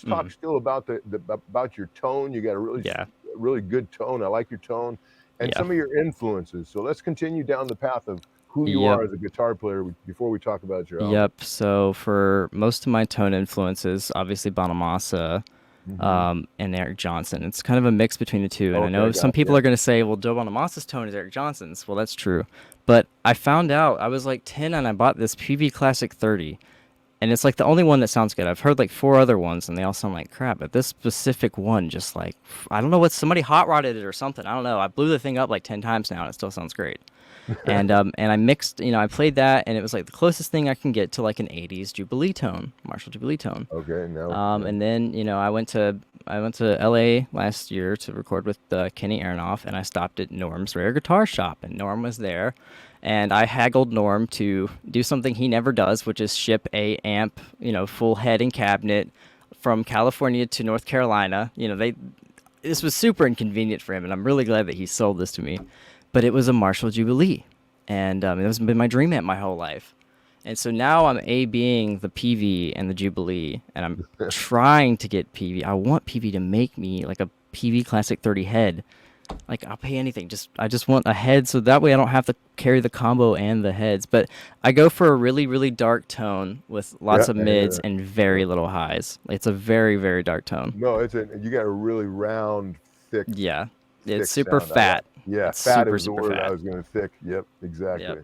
talk Mhm. still about about your tone. You got a Yeah. really good tone. I like your tone and Yeah. some of your influences. So let's continue down the path of who you Yep. are as a guitar player before we talk about your album. Yep. So for most of my tone influences, obviously Bonamassa, Mhm. and Eric Johnson. It's kind of a mix between the two. And I Okay, know some people gotcha. are going to say, well, Joe Bonamassa's tone is Eric Johnson's. Well, that's true. But I found out I was like 10 and I bought this Peavy Classic 30. And it's like the only one that sounds good. I've heard like four other ones and they all sound like crap. But this specific one, just like, I don't know what, somebody hot rodded it or something. I don't know. I blew the thing up like 10 times now and it still sounds great. And I mixed, I played that and it was like the closest thing I can get to like an 80s Jubilee tone, Marshall Jubilee tone. Okay, no, yeah. And then I went to LA last year to record with Kenny Aronoff, and I stopped at Norm's Rare Guitar Shop, and Norm was there, and I haggled Norm to do something he never does, which is ship a amp, full head and cabinet from California to North Carolina. This was super inconvenient for him, and I'm really glad that he sold this to me. But it was a Marshall Jubilee, and it has been my dream amp my whole life. And so now I'm A-Bing the Peavy and the Jubilee, and I'm trying to get Peavy. I want Peavy to make me like a Peavy Classic 30 head. Like I'll pay anything. I just want a head so that way I don't have to carry the combo and the heads. But I go for a really, really dark tone with Yeah, lots of mids yeah, and yeah. very little highs. It's a very, very dark tone. No, you got a really round, Yeah. It's thick super sound. I like. fat. Yeah, It's fat super, is the super word I fat. was gonna thick. Yep, Yep. exactly.